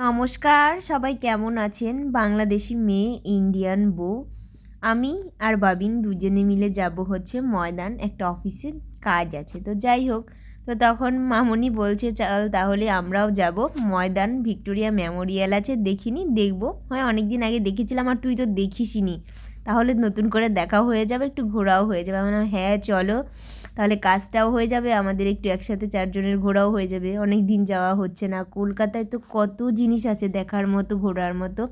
নমস্কার, সবাই কেমন আছেন? বাংলাদেশি মেয়ে, ইন্ডিয়ান বউ। আমি আর বাবিন দুজনে মিলে যাব হচ্ছে ময়দান, একটা অফিসে কাজ আছে। তো যাই হোক, তো তখন মামনি বলছে চল তাহলে আমরাও যাব ময়দান। ভিক্টোরিয়া মেমোরিয়াল আছে, দেখিনি, দেখবো। হয় অনেক দিন আগে দেখেছিলাম আর তুই তো দেখিসনি, তাহলে নতুন করে দেখাও হয়ে যাবে, একটু ঘোরাও হয়ে যাবে। আমি বললাম হ্যাঁ চলো, তাহলে কাজটাও হয়ে যাবে আমাদের, একটু একসাথে চারজনের ঘোরাও হয়ে যাবে। অনেক দিন যাওয়া হচ্ছে না। কলকাতায় তো কত জিনিস আছে দেখার মতো, ঘোরার মতো,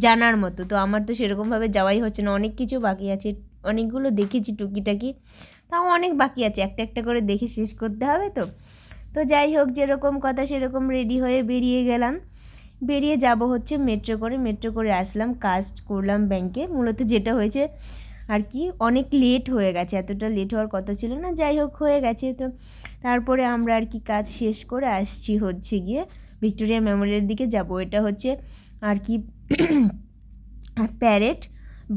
জানার মতো। তো আমার তো সেরকমভাবে যাওয়াই হচ্ছে না, অনেক কিছু বাকি আছে। অনেকগুলো দেখেছি টুকিটাকি, তাও অনেক বাকি আছে, একটা একটা করে দেখে শেষ করতে হবে। তো তো যাই হোক, যেরকম কথা সেরকম রেডি হয়ে বেরিয়ে গেলাম। বেরিয়ে যাব হচ্ছে মেট্রো করে আসলাম, কাজ করলাম ব্যাংকে। মূলত যেটা হয়েছে আর কি, অনেক লেট হয়ে গেছে, এতটা লেট হওয়ার কথা ছিল না, যাই হোক হয়ে গেছে। তো তারপরে আমরা আর কি কাজ শেষ করে আসছি হচ্ছে গিয়ে ভিক্টোরিয়া মেমোরিয়ালের দিকে যাব। এটা হচ্ছে আর কি প্যারেড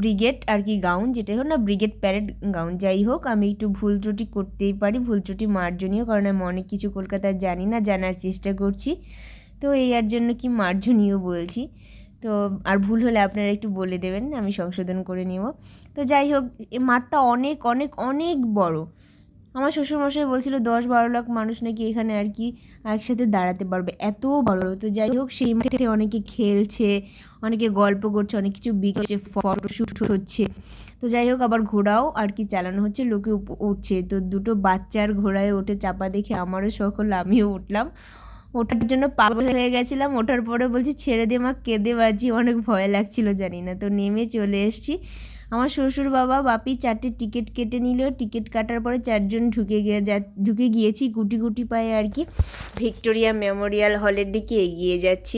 ব্রিগেড আর কি গাউন, যেটাই হোক না, ব্রিগেড প্যারেড গাউন। যাই হোক, আমি একটু ভুল ত্রুটি করতেই পারি, ভুল ত্রুটি মার্জনীয়, কারণ আমি অনেক কিছু কলকাতার জানি না, জানার চেষ্টা করছি। তো এই আর জন্য কি মার্জনীয় বলছি। তো আর ভুল হলে আপনারা একটু বলে দেবেন, আমি সংশোধন করে নেব। তো যাই হোক, এই মাঠটা অনেক অনেক অনেক বড়। আমার শ্বশুরমশাই বলছিল 10-12 লাখ মানুষ নাকি এখানে আর কি একসাথে দাঁড়াতে পারবে, এত বড়। তো যাই হোক, সেই মাঠে অনেকে খেলছে, অনেকে গল্প করছে, অনেক কিছু বিকছে, ফটোশ্যুট হচ্ছে। তো যাই হোক, আবার ঘোড়াও আর কি চালানো হচ্ছে, লোকে উঠছে। তো দুটো বাচ্চার ঘোড়ায় ওঠে চাপা দেখে আমারও শখ হলো, আমিও উঠলাম। ওঠার জন্য পাগল হয়ে গেছিলাম, ওঠার পরে বলছি ছেড়ে দে মা, কেঁদে বাজি, অনেক ভয় লাগছিল জানি না। তো নেমে চলে এসেছি। আমার শ্বশুর বাবা বাপি 4টে টিকিট কেটে নিল। টিকিট কাটার পরে 4জন ঢুকে গিয়েছি গুটি গুটি পায়ে আর কি ভিক্টোরিয়া মেমোরিয়াল হলের দিকে এগিয়ে যাচ্ছি।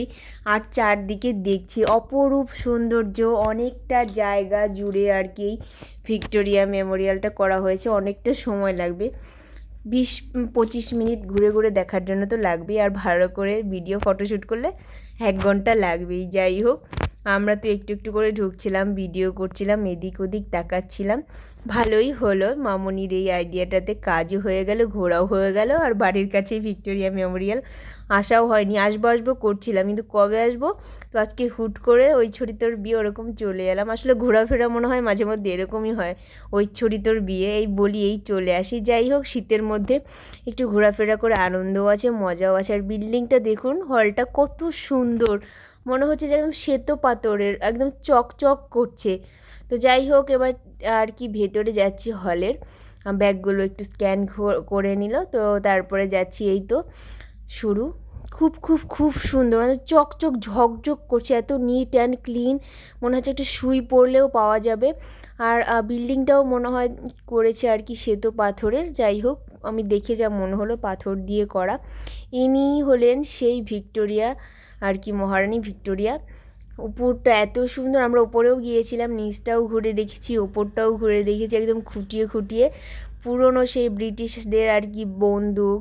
আর চারদিকে দেখছি অপরূপ সৌন্দর্য, অনেকটা জায়গা জুড়ে আর কি ভিক্টোরিয়া মেমোরিয়ালটা করা হয়েছে। অনেকটা সময় লাগবে, 20-25 মিনিট ঘুরে ঘুরে দেখার জন্য তো লাগবেই, আর ভালো করে ভিডিও ফটোশ্যুট করলে 1 ঘন্টা লাগবেই। যাই হোক, আমরা তো একটু একটু করে ঢুকছিলাম, ভিডিও করছিলাম, এদিক ওদিক তাকাচ্ছিলাম। ভালোই হলো, মামনির এই আইডিয়াটাতে কাজও হয়ে গেল, ঘোরাও হয়ে গেল, আর বাড়ির কাছেই ভিক্টোরিয়া মেমোরিয়াল। আসাও হয়নি, আসবো করছিলাম, কিন্তু কবে আসবো। তো আজকে হুট করে ওই ছড়ি তোর বিয়ে ওরকম চলে এলাম। আসলে ঘোরাফেরা মনে হয় মাঝে মধ্যে এরকমই হয়, ওই ছড়ি তোর বিয়ে এই বলি এই চলে আসি। যাই হোক, শীতের মধ্যে একটু ঘোরাফেরা করে আনন্দও আছে, মজাও আছে। আর বিল্ডিংটা দেখুন, হলটা কত সুন্দর, মনে হচ্ছে যে একদম শ্বেত পাথরের, একদম চকচক করছে। তো যাই হোক, এবার আর কি ভেতরে যাচ্ছি হলের, ব্যাগগুলো একটু স্ক্যান করে নিল। তো তারপরে যাচ্ছি, এই তো শুরু। খুব খুব খুব সুন্দর, মানে চকচক ঝকঝক করছে, এত নিট অ্যান্ড ক্লিন, মনে হচ্ছে একটা সুই পরলেও পাওয়া যাবে। আর বিল্ডিংটাও মনে হয় করেছে আর কি শ্বেত পাথরের। যাই হোক, আমি দেখে যা মনে হলো পাথর দিয়ে করা। ইনিই হলেন সেই ভিক্টোরিয়া আর কি, মহারানী ভিক্টোরিয়া। উপরটা এত সুন্দর, আমরা ওপরেও গিয়েছিলাম, নিচটাও ঘুরে দেখেছি, ওপরটাও ঘুরে দেখেছি, একদম খুঁটিয়ে খুঁটিয়ে। পুরনো সেই ব্রিটিশদের আর কি বন্দুক,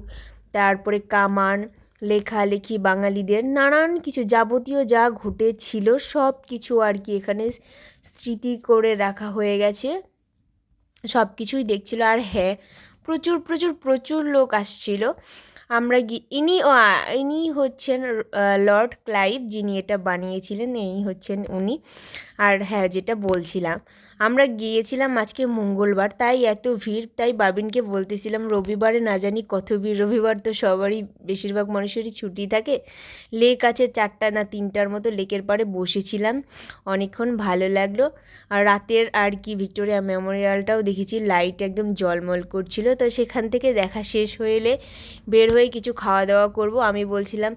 তারপরে কামান, লেখালেখি, বাঙালিদের নানান কিছু যাবতীয় যা ঘটেছিল সব কিছু আর কি এখানে স্মৃতি করে রাখা হয়ে গেছে, সব কিছুই দেখছিল। আর হ্যাঁ, প্রচুর প্রচুর প্রচুর লোক আসছিল। আমরা ইনি হচ্ছেন লর্ড ক্লাইভ, যিনি এটা বানিয়েছিলেন, এই হচ্ছেন উনি। আর হ্যাঁ, যেটা বলছিলাম, আমরা গিয়েছিলাম আজকে মঙ্গলবার, তাই এত ভিড়। তাই বাবিনকে বলতেছিলাম রবিবারে না জানি কত ভিড়, রবিবার তো সবারই, বেশিরভাগ মানুষেরই ছুটি থাকে। লেক আছে 4টা না 3টার মতো, লেকের পাড়ে বসেছিলাম অনেকক্ষণ, ভালো লাগলো। আর রাতের আর কি ভিক্টোরিয়া মেমোরিয়ালটাও দেখেছি, লাইট একদম জলমল করছিল। তো সেখান থেকে দেখা শেষ হলে বের হয়ে কিছু খাওয়া দাওয়া করব। আমি বলছিলাম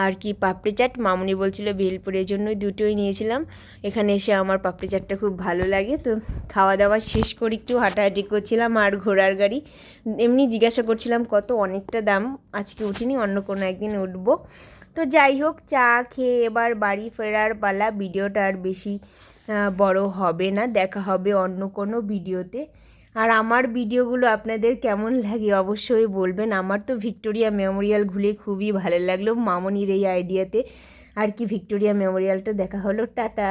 আর কি পাপড়ি চাট, মামনি বলছিল ভেলপুরের জন্যই দুটোই নিয়েছিলাম। এখানে এসে আমার পাপড়ি চাটটা খুব ভালো লাগে। তো খাওয়া দাওয়া শেষ করে একটু হাঁটাহাঁটি করছিলাম, আর ঘোড়ার গাড়ি এমনি জিজ্ঞাসা করছিলাম কত, অনেকটা দাম, আজকে উঠিনি, অন্য কোনো একদিন উঠবো। তো যাই হোক, চা খেয়ে এবার বাড়ি ফেরার পালা। ভিডিওটা আর বেশি বড় হবে না, দেখা হবে অন্য কোনো ভিডিওতে। আর আমার ভিডিওগুলো আপনাদের কেমন লাগে অবশ্যই বলবেন। আমার তো ভিক্টোরিয়া মেমোরিয়াল ঘুরে খুবই ভালো লাগলো, মামনির এই আইডিয়াতে আর কি ভিক্টোরিয়া মেমোরিয়ালটা দেখা হলো। টাটা।